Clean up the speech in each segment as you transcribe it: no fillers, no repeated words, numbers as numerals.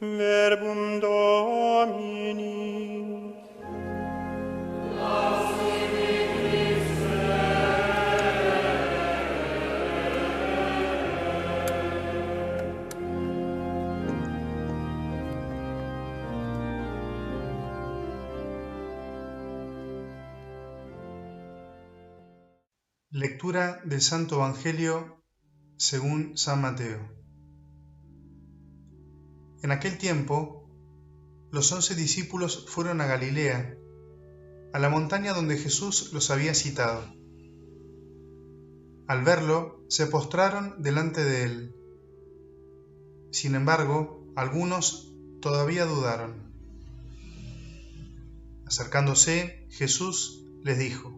Verbum Domini. Lectura del Santo Evangelio según San Mateo. En aquel tiempo, los 11 discípulos fueron a Galilea, a la montaña donde Jesús los había citado. Al verlo, se postraron delante de él. Sin embargo, algunos todavía dudaron. Acercándose, Jesús les dijo: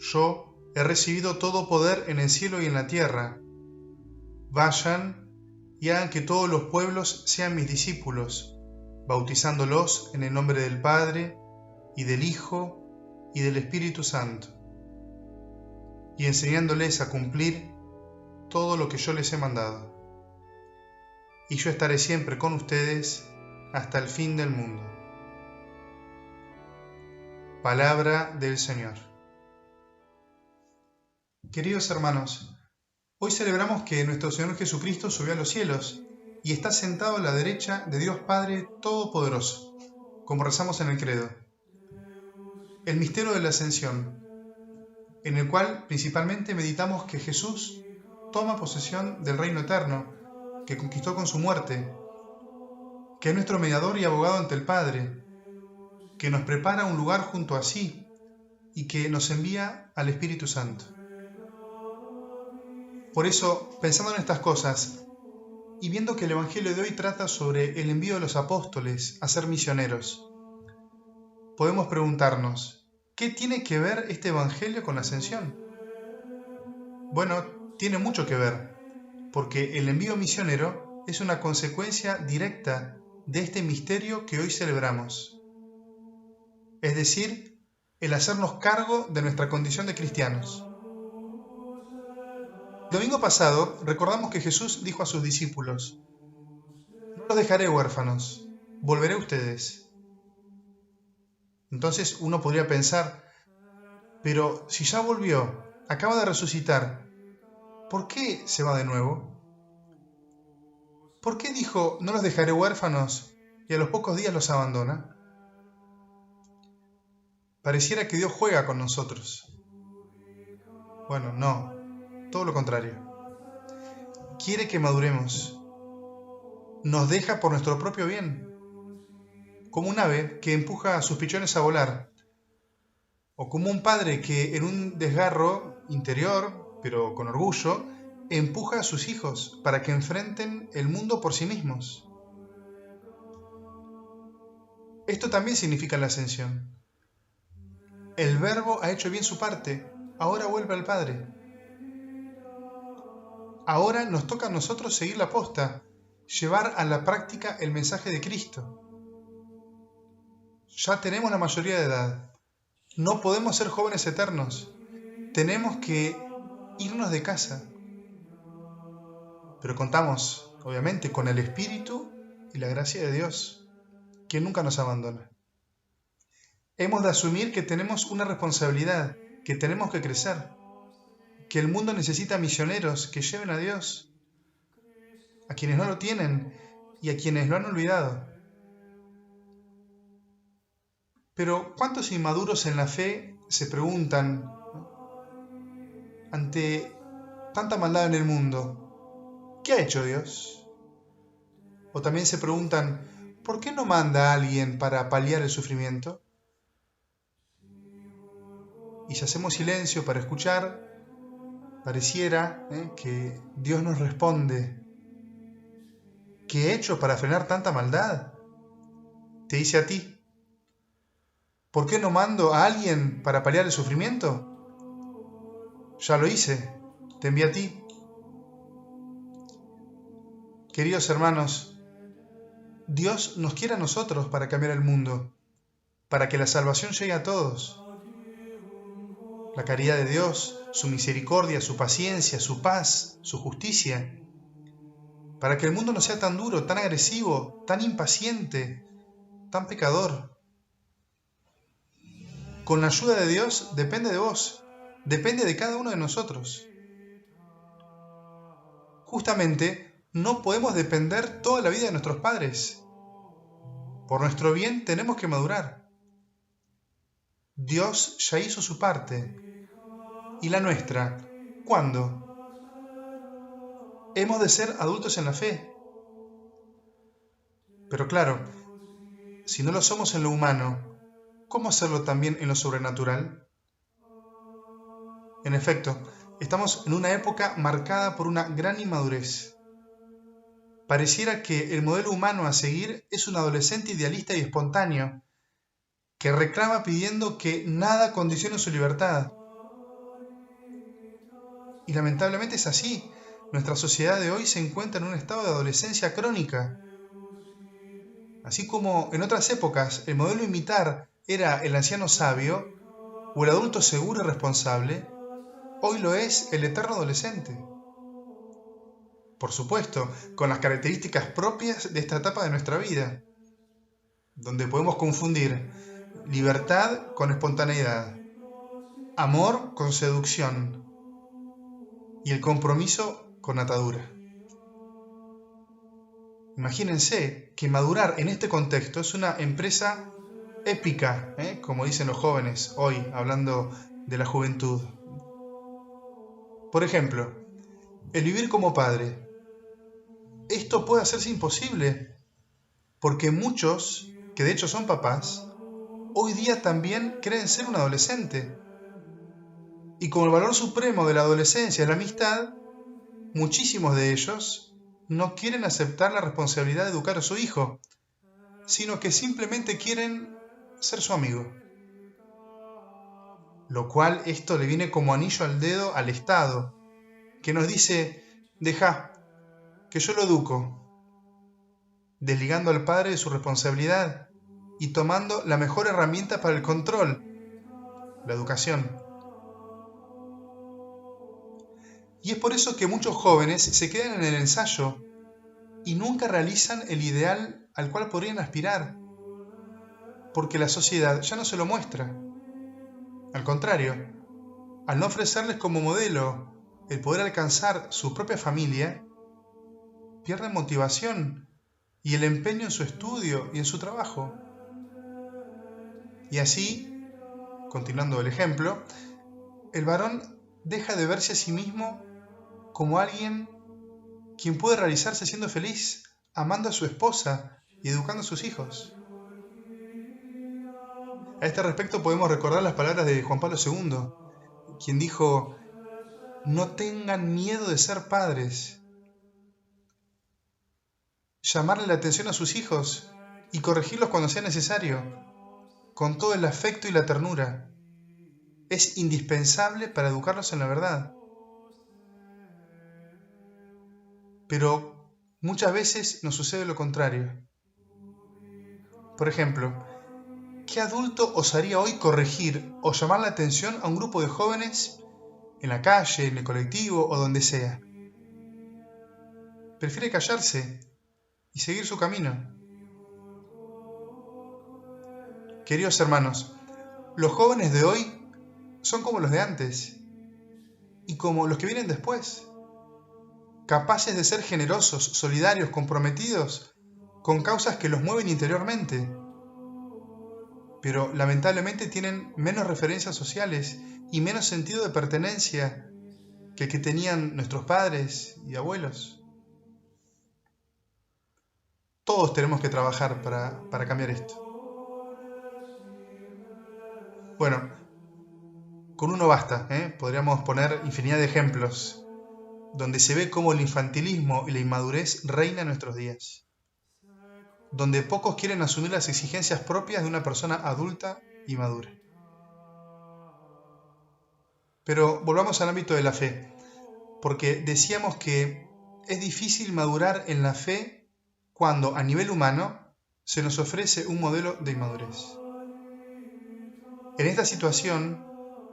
Yo he recibido todo poder en el cielo y en la tierra. Vayan y hagan que todos los pueblos sean mis discípulos, bautizándolos en el nombre del Padre, y del Hijo, y del Espíritu Santo, y enseñándoles a cumplir todo lo que yo les he mandado. Y yo estaré siempre con ustedes hasta el fin del mundo. Palabra del Señor. Queridos hermanos, hoy celebramos que nuestro Señor Jesucristo subió a los cielos y está sentado a la derecha de Dios Padre Todopoderoso, como rezamos en el credo. El misterio de la Ascensión, en el cual principalmente meditamos que Jesús toma posesión del reino eterno que conquistó con su muerte, que es nuestro mediador y abogado ante el Padre, que nos prepara un lugar junto a sí y que nos envía al Espíritu Santo. Por eso, pensando en estas cosas, y viendo que el Evangelio de hoy trata sobre el envío de los apóstoles a ser misioneros, podemos preguntarnos, ¿qué tiene que ver este Evangelio con la Ascensión? Bueno, tiene mucho que ver, porque el envío misionero es una consecuencia directa de este misterio que hoy celebramos. Es decir, el hacernos cargo de nuestra condición de cristianos. El domingo pasado recordamos que Jesús dijo a sus discípulos: No los dejaré huérfanos, volveré a ustedes. Entonces uno podría pensar, pero si ya volvió, acaba de resucitar, ¿por qué se va de nuevo? ¿Por qué dijo, no los dejaré huérfanos, y a los pocos días los abandona? Pareciera que Dios juega con nosotros. Bueno, no, todo lo contrario. Quiere que maduremos. Nos deja por nuestro propio bien, como un ave que empuja a sus pichones a volar, o como un padre que en un desgarro interior, pero con orgullo, empuja a sus hijos para que enfrenten el mundo por sí mismos. Esto también significa la ascensión. El Verbo ha hecho bien su parte, ahora vuelve al Padre. Ahora nos toca a nosotros seguir la posta, llevar a la práctica el mensaje de Cristo. Ya tenemos la mayoría de edad. No podemos ser jóvenes eternos. Tenemos que irnos de casa. Pero contamos, obviamente, con el Espíritu y la gracia de Dios, que nunca nos abandona. Hemos de asumir que tenemos una responsabilidad, que tenemos que crecer, que el mundo necesita misioneros que lleven a Dios, a quienes no lo tienen y a quienes lo han olvidado. Pero ¿cuántos inmaduros en la fe se preguntan, ante tanta maldad en el mundo, ¿qué ha hecho Dios? O también se preguntan, ¿por qué no manda a alguien para paliar el sufrimiento? Y si hacemos silencio para escuchar, pareciera que Dios nos responde: ¿qué he hecho para frenar tanta maldad? Te dice a ti: ¿por qué no mando a alguien para paliar el sufrimiento? Ya lo hice, te envié a ti. Queridos hermanos, Dios nos quiere a nosotros para cambiar el mundo, para que la salvación llegue a todos. La caridad de Dios, su misericordia, su paciencia, su paz, su justicia, para que el mundo no sea tan duro, tan agresivo, tan impaciente, tan pecador. Con la ayuda de Dios depende de vos, depende de cada uno de nosotros. Justamente, no podemos depender toda la vida de nuestros padres. Por nuestro bien tenemos que madurar. Dios ya hizo su parte. ¿Y la nuestra? ¿Cuándo? Hemos de ser adultos en la fe. Pero claro, si no lo somos en lo humano, ¿cómo hacerlo también en lo sobrenatural? En efecto, estamos en una época marcada por una gran inmadurez. Pareciera que el modelo humano a seguir es un adolescente idealista y espontáneo, que reclama pidiendo que nada condicione su libertad. Y lamentablemente es así. Nuestra sociedad de hoy se encuentra en un estado de adolescencia crónica. Así como en otras épocas el modelo a imitar era el anciano sabio o el adulto seguro y responsable, hoy lo es el eterno adolescente. Por supuesto, con las características propias de esta etapa de nuestra vida, donde podemos confundir libertad con espontaneidad, amor con seducción y el compromiso con atadura. Imagínense que madurar en este contexto es una empresa épica, como dicen los jóvenes hoy, hablando de la juventud. Por ejemplo, el vivir como padre. Esto puede hacerse imposible, porque muchos, que de hecho son papás, hoy día también creen ser un adolescente. Y como el valor supremo de la adolescencia es la amistad, muchísimos de ellos no quieren aceptar la responsabilidad de educar a su hijo, sino que simplemente quieren ser su amigo. Lo cual esto le viene como anillo al dedo al Estado, que nos dice, deja, que yo lo educo, desligando al padre de su responsabilidad y tomando la mejor herramienta para el control, la educación. Y es por eso que muchos jóvenes se quedan en el ensayo y nunca realizan el ideal al cual podrían aspirar, porque la sociedad ya no se lo muestra. Al contrario, al no ofrecerles como modelo el poder alcanzar su propia familia, pierden motivación y el empeño en su estudio y en su trabajo. Y así, continuando el ejemplo, el varón deja de verse a sí mismo como alguien quien puede realizarse siendo feliz, amando a su esposa y educando a sus hijos. A este respecto podemos recordar las palabras de Juan Pablo II, quien dijo, no tengan miedo de ser padres. Llamarle la atención a sus hijos y corregirlos cuando sea necesario, con todo el afecto y la ternura. Es indispensable para educarlos en la verdad. Pero muchas veces nos sucede lo contrario. Por ejemplo, ¿qué adulto osaría hoy corregir o llamar la atención a un grupo de jóvenes en la calle, en el colectivo o donde sea? Prefiere callarse y seguir su camino. Queridos hermanos, los jóvenes de hoy son como los de antes y como los que vienen después, capaces de ser generosos, solidarios, comprometidos con causas que los mueven interiormente, pero lamentablemente tienen menos referencias sociales y menos sentido de pertenencia que el que tenían nuestros padres y abuelos. Todos tenemos que trabajar para cambiar esto. Bueno, con uno basta, podríamos poner infinidad de ejemplos donde se ve cómo el infantilismo y la inmadurez reina en nuestros días, donde pocos quieren asumir las exigencias propias de una persona adulta y madura. Pero volvamos al ámbito de la fe, porque decíamos que es difícil madurar en la fe cuando a nivel humano se nos ofrece un modelo de inmadurez. En esta situación,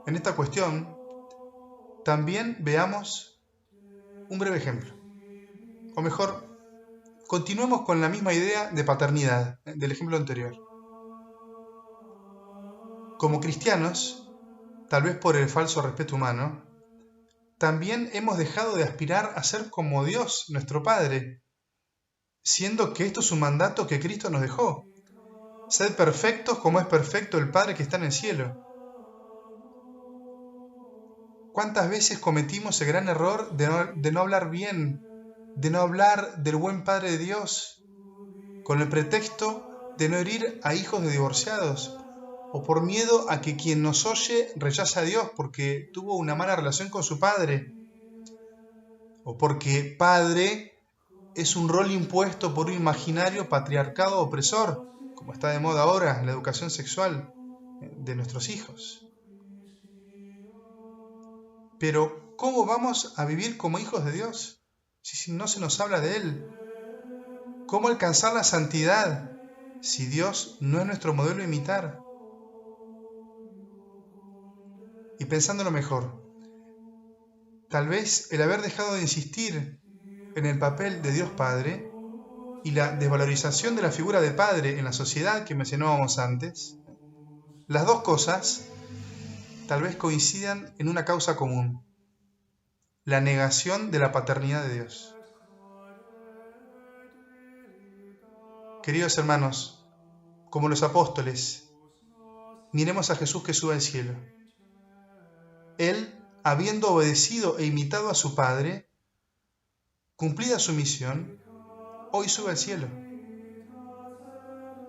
en esta cuestión, también veamos un breve ejemplo, o mejor, continuemos con la misma idea de paternidad del ejemplo anterior. Como cristianos, tal vez por el falso respeto humano, también hemos dejado de aspirar a ser como Dios, nuestro Padre, siendo que esto es un mandato que Cristo nos dejó. Sed perfectos como es perfecto el Padre que está en el cielo. ¿Cuántas veces cometimos el gran error de no hablar bien, de no hablar del buen Padre de Dios, con el pretexto de no herir a hijos de divorciados, o por miedo a que quien nos oye rechace a Dios porque tuvo una mala relación con su padre, o porque padre es un rol impuesto por un imaginario patriarcado opresor, como está de moda ahora en la educación sexual de nuestros hijos? Pero, ¿cómo vamos a vivir como hijos de Dios si no se nos habla de Él? ¿Cómo alcanzar la santidad si Dios no es nuestro modelo a imitar? Y pensándolo mejor, tal vez el haber dejado de insistir en el papel de Dios Padre y la desvalorización de la figura de padre en la sociedad que mencionábamos antes, las dos cosas tal vez coincidan en una causa común: la negación de la paternidad de Dios. Queridos hermanos, como los apóstoles, miremos a Jesús que sube al cielo. Él, habiendo obedecido e imitado a su Padre, cumplida su misión, hoy sube al cielo.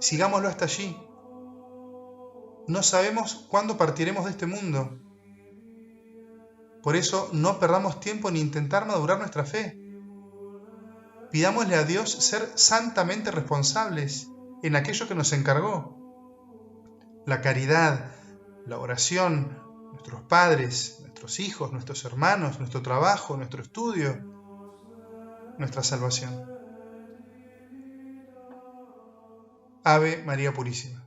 Sigámoslo hasta allí. No sabemos cuándo partiremos de este mundo. Por eso no perdamos tiempo en intentar madurar nuestra fe. Pidámosle a Dios ser santamente responsables en aquello que nos encargó: la caridad, la oración, nuestros padres, nuestros hijos, nuestros hermanos, nuestro trabajo, nuestro estudio, nuestra salvación. Ave María Purísima.